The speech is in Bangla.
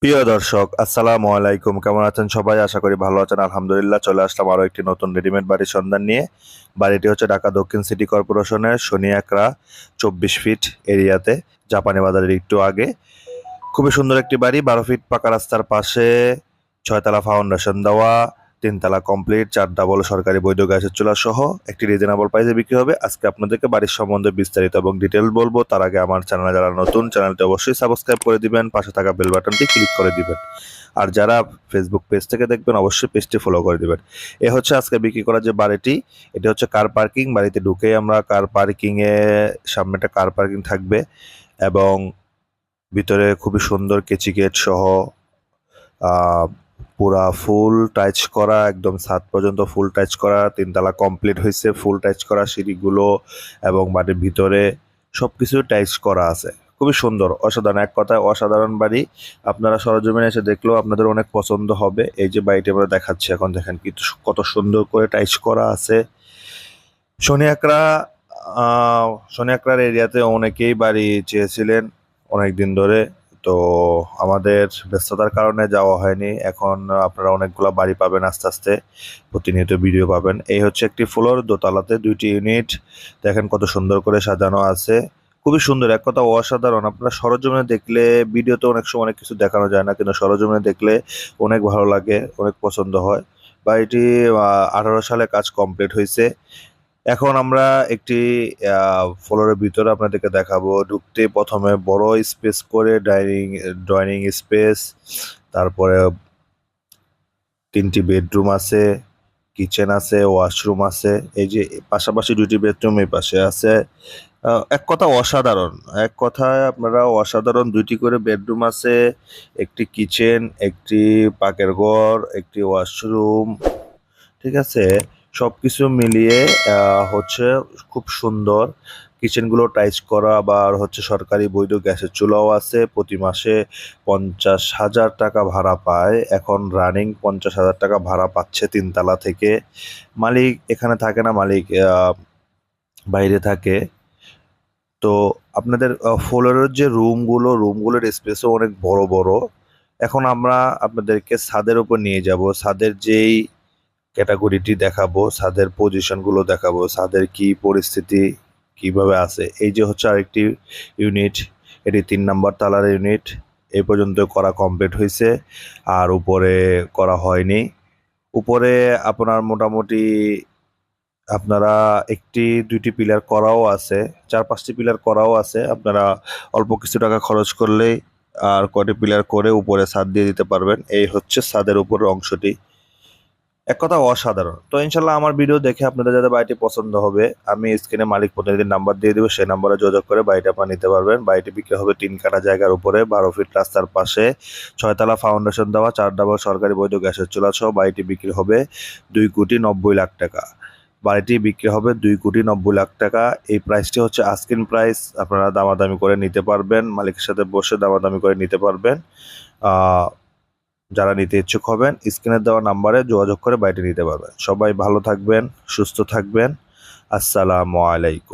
প্রিয় দর্শক, আসসালামু আলাইকুম। কেমন আছেন সবাই? আশা করি ভালো আছেন। আলহামদুলিল্লাহ, চলে আসলাম আরো একটি নতুন রেডিমেড বাড়ির সন্ধান নিয়ে। বাড়িটি হচ্ছে ঢাকা দক্ষিণ সিটি কর্পোরেশনের শনিয়াকড়া 24 ফিট এরিয়াতে, জাপানি বাজারের একটু আগে। খুবই সুন্দর একটি বাড়ি, 12 ফিট পাকা রাস্তার পাশে, 6 তলা ফাউন্ডেশন দেওয়া, 3 তলা কমপ্লিট, 4 ডাবল সরকারি বৈধ গ্যাসের চুলা সহ একটি রিজনেবল প্রাইসে বিক্রি হবে। আজকে আপনাদেরকে বাড়ির সম্বন্ধে বিস্তারিত এবং ডিটেলস বলবো। তার আগে আমার চ্যানেলে যারা নতুন, চ্যানেলটি অবশ্যই সাবস্ক্রাইব করে দিবেন, পাশে থাকা বেল বাটনটি ক্লিক করে দিবেন। আর যারা ফেসবুক পেজ থেকে দেখবেন অবশ্যই পেজটি ফলো করে দিবেন। এ হচ্ছে আজকে বিক্রি করা যে বাড়িটি, এটি হচ্ছে কার পার্কিং। বাড়িতে ঢুকেই আমরা কার পার্কিংয়ে সামনে একটা কার পার্কিং থাকবে এবং ভিতরে খুবই সুন্দর কেচি গেট সহ পুরা ফুল টাচ করা, একদম ছাদ পর্যন্ত ফুল টাচ করা, 3 তলা কমপ্লিট হয়েছে, ফুল টাচ করা সিঁড়িগুলো এবং বাড়ির ভিতরে সবকিছু টাচ করা আছে। খুবই সুন্দর, অসাধারণ, এক কথায় অসাধারণ বাড়ি। আপনারা সরজমিনে এসে দেখলেও আপনাদের অনেক পছন্দ হবে। এই যে বাড়িটি আমরা দেখাচ্ছি এখন, দেখেন কত সুন্দর করে টাইচ করা আছে। শনিয়াকড়া শনিয়াকড়ার এরিয়াতে অনেকেই বাড়ি চেয়েছিলেন অনেক দিন ধরে, তো আমাদের ব্যস্ততার কারণে যাওয়া হয়নি। এখন আপনারা অনেকগুলো বাড়ি পাবেন আস্তে আস্তে, প্রতিনিয়ত ভিডিও পাবেন। এই হচ্ছে একটি ফ্লোর, দোতলাতে 2টি ইউনিট। দেখেন কত সুন্দর করে সাজানো আছে, খুবই সুন্দর, এক কথা অসাধারণ। আপনারা সরজমিনে দেখলে, ভিডিওতে অনেক সময় অনেক কিছু দেখানো যায় না, কিন্তু সরজমিনে দেখলে অনেক ভালো লাগে, অনেক পছন্দ হয়। বাড়িটি 18 সালে কাজ কমপ্লিট হয়েছে। এখন আমরা একটি ফ্লোরের ভিতরে আপনাদেরকে দেখাবো। ঢুকতে প্রথমে বড় স্পেস করে ডাইনিং স্পেস, তারপরে 3টি বেডরুম আছে, কিচেন আছে, ওয়াশরুম আছে। এই যে পাশাপাশি 2টি বেডরুম এই পাশে আছে। এক কথা অসাধারণ, এক কথায় আপনারা অসাধারণ। 2টি করে বেডরুম আছে, একটি কিচেন, একটি পাকের ঘর, একটি ওয়াশরুম, ঠিক আছে। সবকিছু মিলিয়ে হচ্ছে খুব সুন্দর। কিচেনগুলো টাইচ করা, আবার হচ্ছে সরকারি বৈধ গ্যাসের চুলাও আছে। প্রতি মাসে 50,000 টাকা ভাড়া পায়, এখন রানিং 50,000 টাকা ভাড়া পাচ্ছে 3 তলা থেকে। মালিক এখানে থাকে না, মালিক বাইরে থাকে। তো আপনাদের ফ্লোরের যে রুমগুলোর স্পেসও অনেক বড় বড়। এখন আমরা আপনাদেরকে ছাদের উপর নিয়ে যাব, ছাদের যেই ক্যাটাগরিটি দেখাবো, ছাদের পজিশনগুলো দেখাবো, ছাদের কি পরিস্থিতি কিভাবে আছে। এই যে হচ্ছে আরেকটি ইউনিট, এটি 3 নম্বর তলার ইউনিট। এই পর্যন্ত করা কমপ্লিট হয়েছে, আর উপরে করা হয়নি। উপরে আপনার মোটামুটি আপনারা 1-2টি পিলার করাও আছে, 4-5টি পিলার করাও আছে। আপনারা অল্প কিছু টাকা খরচ করলেই আর কয়টি পিলার করে উপরে ছাদ দিয়ে দিতে পারবেন। এই হচ্ছে ছাদের উপরের অংশটি, এক কথা অসাধারণ। তো ইনশাল্লাহ আমার ভিডিও দেখে আপনাদের যাদের বাড়িটি পছন্দ হবে, আমি স্ক্রিনে মালিক প্রতিনিধির নাম্বার দিয়ে দেবো, সেই নাম্বারে যোগাযোগ করে বাড়িটা আপনারা নিতে পারবেন। বাড়িটি বিক্রি হবে 3 কাঠা জায়গার উপরে, 12 ফিট রাস্তার পাশে, 6 তলা ফাউন্ডেশন দেওয়া, 4 ডাবল সরকারি বৈধ গ্যাসের চুলা সহ। বাড়িটি বিক্রি হবে 2,90,00,000 টাকা। বাড়িটি বিক্রি হবে 2,90,00,000 টাকা। এই প্রাইসটি হচ্ছে আস্কিং প্রাইস, আপনারা দামাদামি করে নিতে পারবেন, মালিকের সাথে বসে দামাদামি করে নিতে পারবেন। যারা নিতে ইচ্ছুক হবেন, স্ক্রিনে দেওয়া নাম্বারে যোগাযোগ করে বাড়িটি নিতে পারবেন। সবাই ভালো থাকবেন, সুস্থ থাকবেন। আসসালামু আলাইকুম।